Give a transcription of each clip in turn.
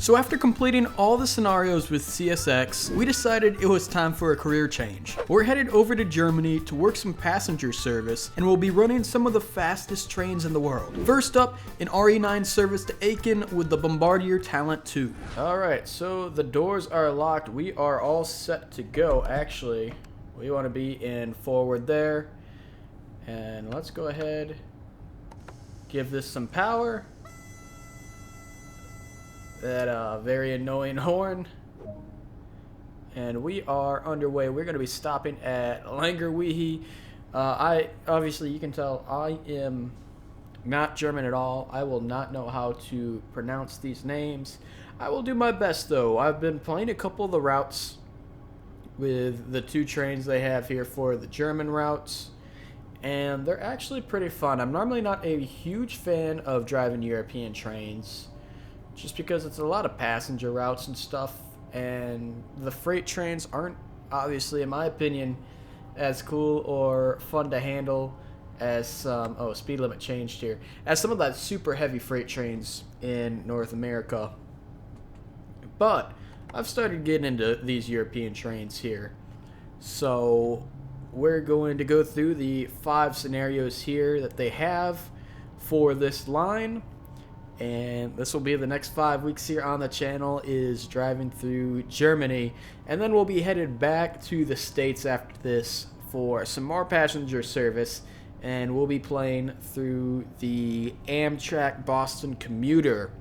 So after completing all the scenarios with CSX, we decided it was time for a career change. We're headed over to Germany to work some passenger service, and we'll be running some of the fastest trains in the world. First up, an RE9 service to Aachen with the Bombardier Talent 2. Alright, so the doors are locked. We are all set to go. Actually, we want to be in forward there. And let's go ahead, give this some power. That very annoying horn. And we are underway. We're going to be stopping at Langerwehe. Obviously, you can tell I am not German at all. I will not know how to pronounce these names. I will do my best, though. I've been playing a couple of the routes with the two trains they have here for the German routes, and they're actually pretty fun. I'm normally not a huge fan of driving European trains, just because it's a lot of passenger routes and stuff, and the freight trains aren't, obviously, in my opinion, as cool or fun to handle as some, oh, speed limit changed here, as some of that super heavy freight trains in North America. But I've started getting into these European trains here. So we're going to go through the 5 scenarios here that they have for this line. And this will be the next 5 weeks here on the channel, is driving through Germany. And then we'll be headed back to the States after this for some more passenger service. And we'll be playing through the Amtrak Boston Commuter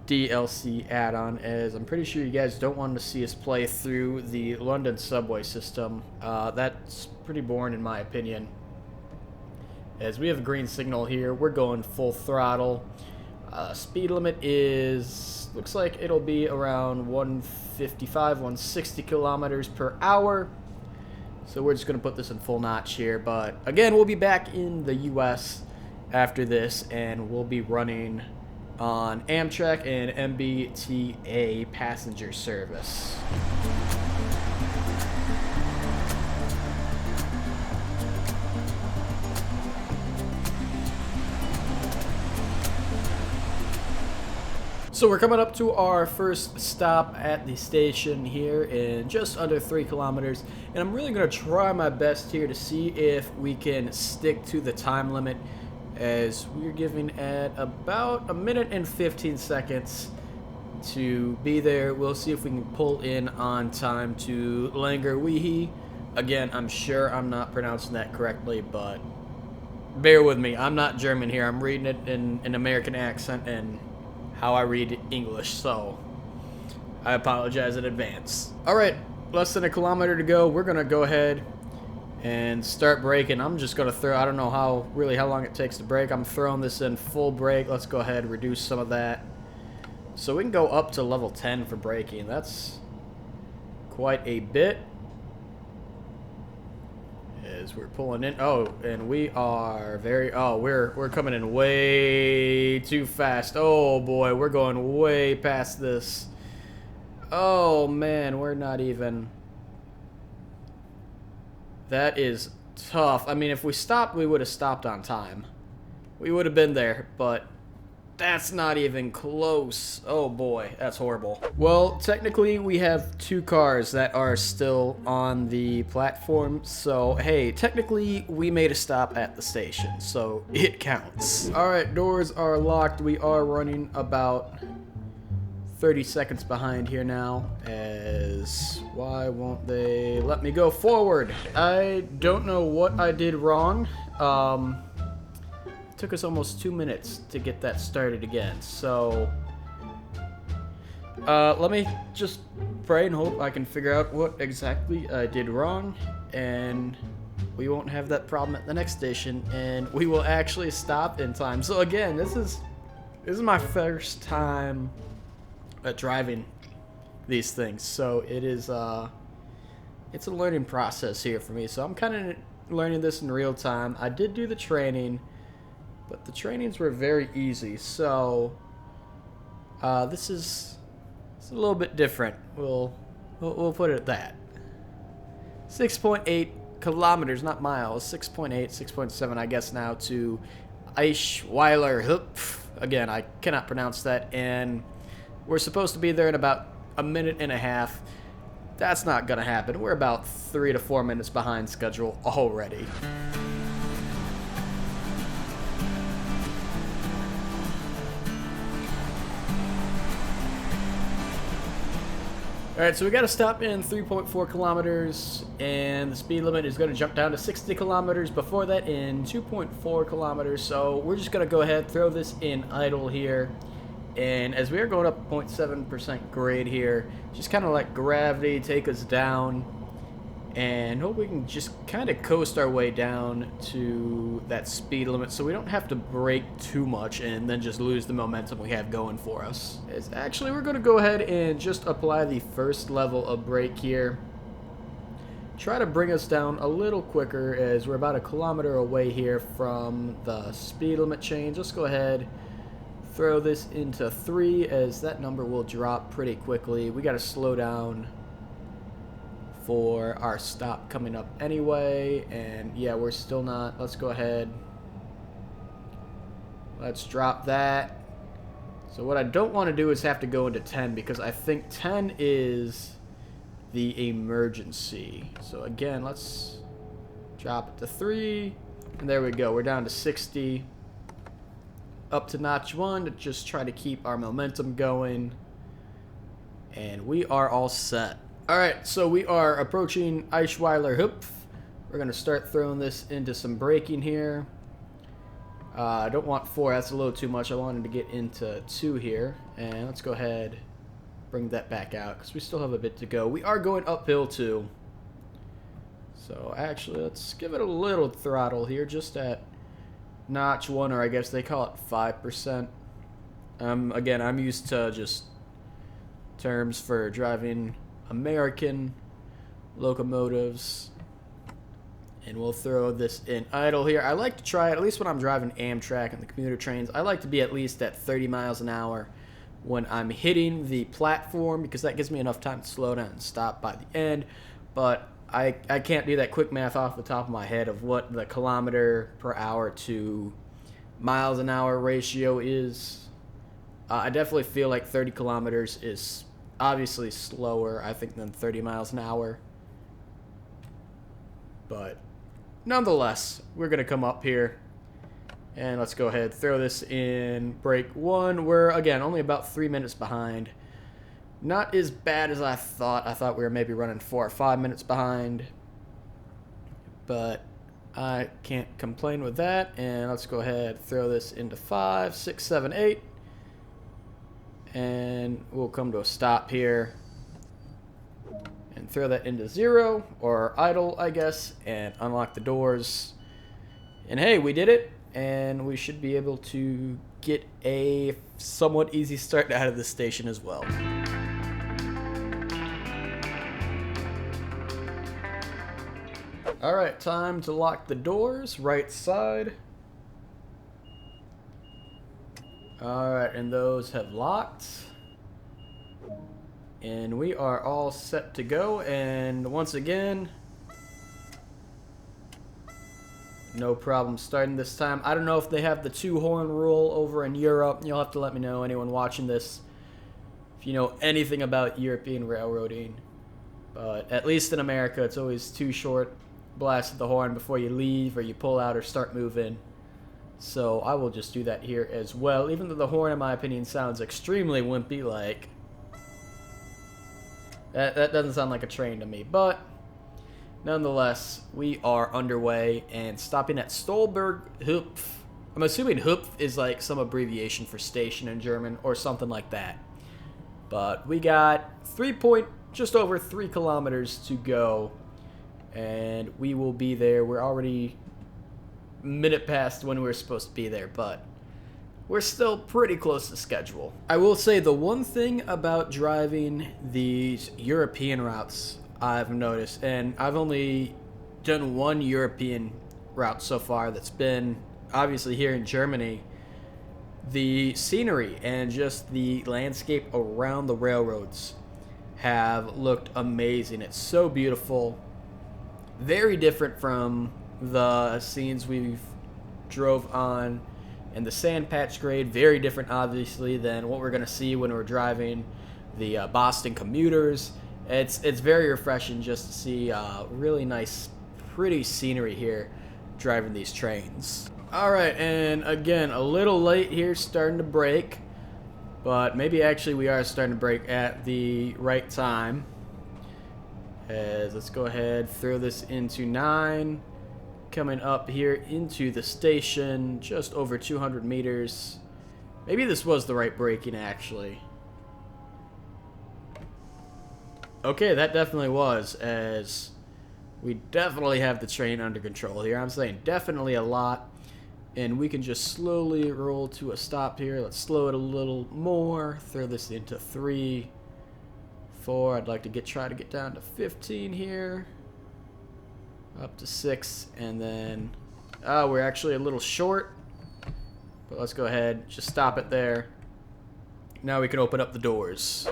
DLC add-on, as I'm pretty sure you guys don't want to see us play through the London subway system. That's pretty boring in my opinion. As we have a green signal here, we're going full throttle. Speed limit is, looks like it'll be around 155, 160 kilometers per hour. So we're just going to put this in full notch here. But again, we'll be back in the US after this, and we'll be running on Amtrak and MBTA passenger service. So we're coming up to our first stop at the station here in just under 3 kilometers, and I'm really going to try my best here to see if we can stick to the time limit, as we're giving at about 1 minute and 15 seconds to be there. We'll see if we can pull in on time to Langerwehe. Again, I'm sure I'm not pronouncing that correctly, but bear with me. I'm not German here. I'm reading it in an American accent and how I read English, so I apologize in advance. Alright, less than 1 kilometer to go. We're gonna go ahead and start braking. I'm just gonna throw, I don't know how long it takes to brake. I'm throwing this in full brake. Let's go ahead and reduce some of that, so we can go up to level 10 for braking. That's quite a bit. As we're pulling in, oh, and we are we're coming in way too fast. Oh boy, we're going way past this. Oh man, we're not even. That is tough. I mean, if we stopped, we would have stopped on time. We would have been there, but that's not even close. Oh boy, that's horrible. Well, technically we have 2 cars that are still on the platform, so hey, technically we made a stop at the station, so it counts. Alright, doors are locked. We are running about 30 seconds behind here now, as why won't they let me go forward? I don't know what I did wrong. Took us almost 2 minutes to get that started again, so let me just pray and hope I can figure out what exactly I did wrong, and we won't have that problem at the next station, and we will actually stop in time. So again, this is my first time driving these things, so it is it's a learning process here for me. So I'm kind of learning this in real time. I did do the training, but the trainings were very easy, so this is a little bit different. We'll put it at that. 6.8 kilometers, not miles. 6.8, 6.7, I guess now, to Eschweiler. Again, I cannot pronounce that. And We're supposed to be there in about a minute and a half. That's not gonna happen. We're about 3 to 4 minutes behind schedule already. Alright, so we got to stop in 3.4 kilometers, and the speed limit is going to jump down to 60 kilometers. Before that, in 2.4 kilometers. So we're just going to go ahead, throw this in idle here. And as we are going up 0.7% grade here, just kind of let gravity take us down. And hope we can just kind of coast our way down to that speed limit so we don't have to brake too much and then just lose the momentum we have going for us. Actually, we're going to go ahead and just apply the first level of brake here. Try to bring us down a little quicker as we're about a kilometer away here from the speed limit change. Let's go ahead, throw this into 3 as that number will drop pretty quickly. We got to slow down for our stop coming up anyway, and yeah, we're still not. Let's go ahead, let's drop that. So what I don't want to do is have to go into 10 because I think 10 is the emergency. So again, let's drop it to 3, and there we go, we're down to 60. Up to notch 1 to just try to keep our momentum going, and we are all set. Alright, so we are approaching Eschweiler. We're going to start throwing this into some braking here. I don't want 4, that's a little too much. I wanted to get into 2 here. And let's go ahead, bring that back out because we still have a bit to go. We are going uphill too. So actually, let's give it a little throttle here, just at notch 1, or I guess they call it 5%. Again, I'm used to just terms for driving American locomotives, and we'll throw this in idle here. I like to try it, at least when I'm driving Amtrak and the commuter trains, I like to be at least at 30 miles an hour when I'm hitting the platform because that gives me enough time to slow down and stop by the end. But I can't do that quick math off the top of my head of what the kilometer per hour to miles an hour ratio is. I definitely feel like 30 kilometers is obviously slower, I think, than 30 miles an hour. But nonetheless, we're going to come up here. And let's go ahead, throw this in brake 1. We're, again, only about 3 minutes behind. Not as bad as I thought. I thought we were maybe running 4 or 5 minutes behind. But I can't complain with that. And let's go ahead, throw this into 5, 6, 7, 8. And we'll come to a stop here and throw that into 0, or idle, I guess, and unlock the doors. And hey, we did it, and we should be able to get a somewhat easy start out of this station as well. Alright, time to lock the doors, right side. Alright, and those have locked. And we are all set to go. And once again, no problem starting this time. I don't know if they have the 2-horn rule over in Europe. You'll have to let me know, anyone watching this, if you know anything about European railroading. But at least in America, it's always 2 short blasts of the horn before you leave or you pull out or start moving. So I will just do that here as well, even though the horn, in my opinion, sounds extremely wimpy. Like, that doesn't sound like a train to me. But nonetheless, we are underway and stopping at Stolberg. I'm assuming Hupf is like some abbreviation for station in German or something like that. But we got just over 3 kilometers to go, and we will be there. We're already minute past when we were supposed to be there, but we're still pretty close to schedule. I will say the one thing about driving these European routes I've noticed, and I've only done 1 European route so far that's been obviously here in Germany, the scenery and just the landscape around the railroads have looked amazing. It's so beautiful, very different from the scenes we've drove on And the sand patch grade, very different obviously than what we're going to see when we're driving the Boston commuters. It's very refreshing just to see really nice, pretty scenery here driving these trains. Alright, and again, a little late here, starting to break. But maybe actually we are starting to break at the right time. As let's go ahead, throw this into 9. Coming up here into the station, just over 200 meters. Maybe this was the right braking actually. Okay, that definitely was, as we definitely have the train under control here. I'm saying definitely a lot. And we can just slowly roll to a stop here. Let's slow it a little more. Throw this into 3, 4. I'd like to try to get down to 15 here. Up to 6, and then we're actually a little short. But let's go ahead, just stop it there. Now we can open up the doors.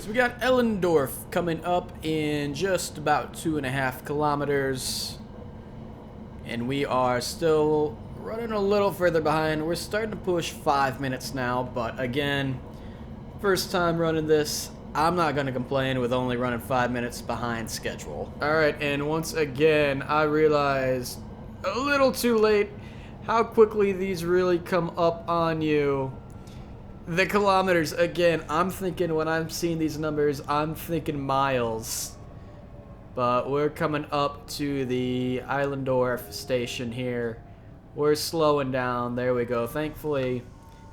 So we got Ellendorf coming up in just about 2.5 kilometers. And we are still running a little further behind. We're starting to push 5 minutes now, but again, first time running this, I'm not going to complain with only running 5 minutes behind schedule. Alright, and once again, I realized a little too late how quickly these really come up on you. The kilometers, again, I'm thinking when I'm seeing these numbers, I'm thinking miles. But we're coming up to the Ellendorf station here. We're slowing down. There we go. Thankfully,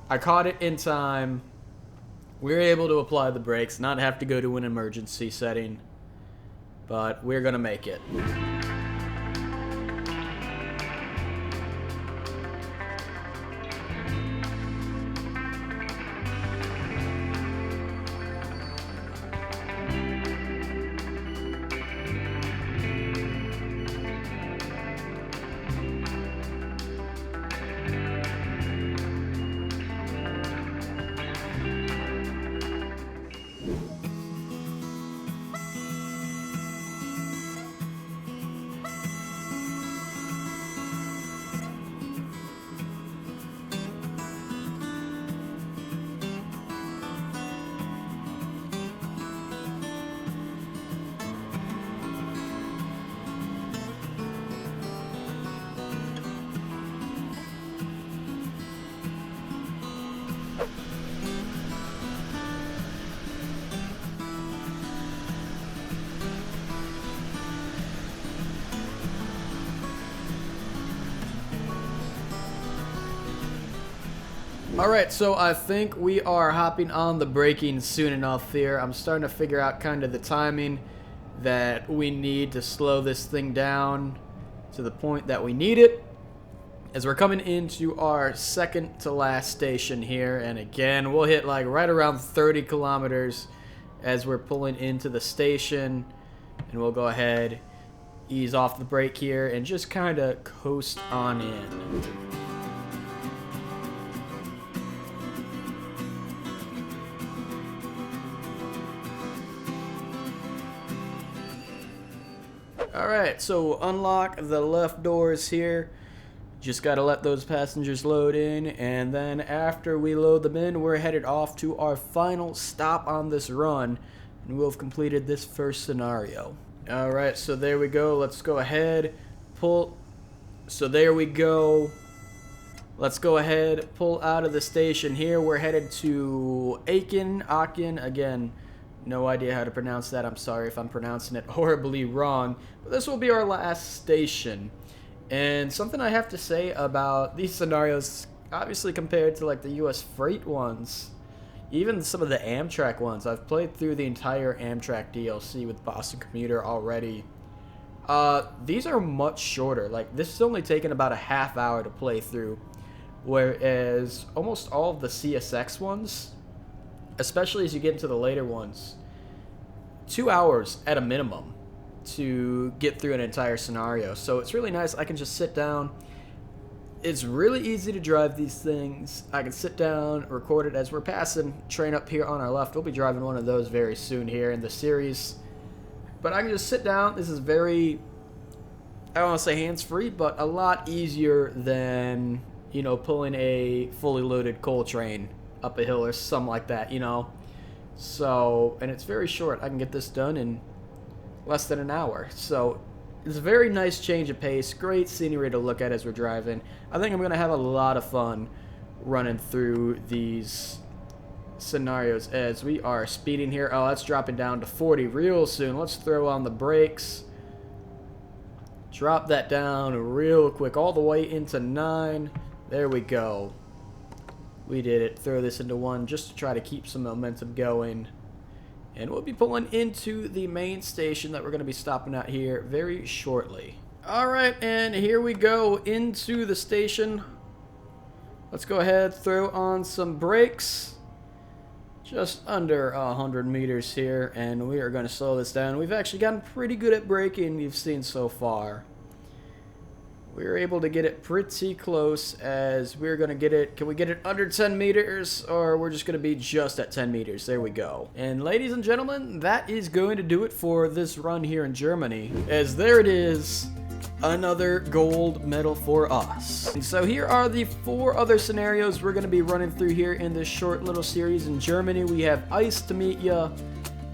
I caught it in time. We were able to apply the brakes, not have to go to an emergency setting. But we're going to make it. Alright, so I think we are hopping on the braking soon enough here. I'm starting to figure out kind of the timing that we need to slow this thing down to the point that we need it. As we're coming into our second to last station here, and again, we'll hit like right around 30 kilometers as we're pulling into the station. And we'll go ahead, ease off the brake here, and just kind of coast on in. Alright, so unlock the left doors here. Just gotta let those passengers load in, and then after we load them in, we're headed off to our final stop on this run, and we'll have completed this first scenario. Alright, so there we go. Let's go ahead, pull. So there we go. Let's go ahead, pull out of the station here. We're headed to Aachen. Again, no idea how to pronounce that. I'm sorry if I'm pronouncing it horribly wrong. But this will be our last station. And something I have to say about these scenarios, obviously compared to like the US freight ones, even some of the Amtrak ones. I've played through the entire Amtrak DLC with Boston Commuter already. These are much shorter. Like, this is only taking about a half hour to play through, whereas almost all of the CSX ones, especially as you get into the later ones, 2 hours at a minimum to get through an entire scenario. So it's really nice. I can just sit down. It's really easy to drive these things. I can sit down, record it as we're passing. Train up here on our left. We'll be driving one of those very soon here in the series. But I can just sit down. This is very, I don't want to say hands-free, but a lot easier than, you know, pulling a fully loaded coal train up a hill or something like that, you know. So, and it's very short. I can get this done in less than an hour. So it's a very nice change of pace. Great scenery to look at as we're driving. I think I'm going to have a lot of fun running through these scenarios as we are speeding here. Oh, that's dropping down to 40 real soon. Let's throw on the brakes. Drop that down real quick all the way into 9. There we go. We did it. Throw this into 1 just to try to keep some momentum going. And we'll be pulling into the main station that we're going to be stopping at here very shortly. Alright, and here we go into the station. Let's go ahead, throw on some brakes. Just under 100 meters here, and we are going to slow this down. We've actually gotten pretty good at braking, you've seen so far. We were able to get it pretty close, as we're going to get it. Can we get it under 10 meters, or we're just going to be just at 10 meters? There we go. And ladies and gentlemen, that is going to do it for this run here in Germany, as there it is, another gold medal for us. And so here are the 4 other scenarios we're going to be running through here in this short little series. In Germany, we have ice to meet ya,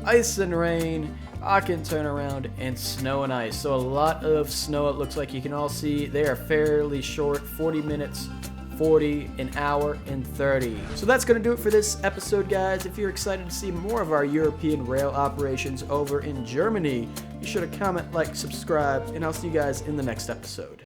ice and rain, Aachen turnaround, and snow and ice. So a lot of snow, it looks like you can all see. They are fairly short, 40 minutes, 40, an hour, and 30. So that's going to do it for this episode, guys. If you're excited to see more of our European rail operations over in Germany, be sure to comment, like, subscribe, and I'll see you guys in the next episode.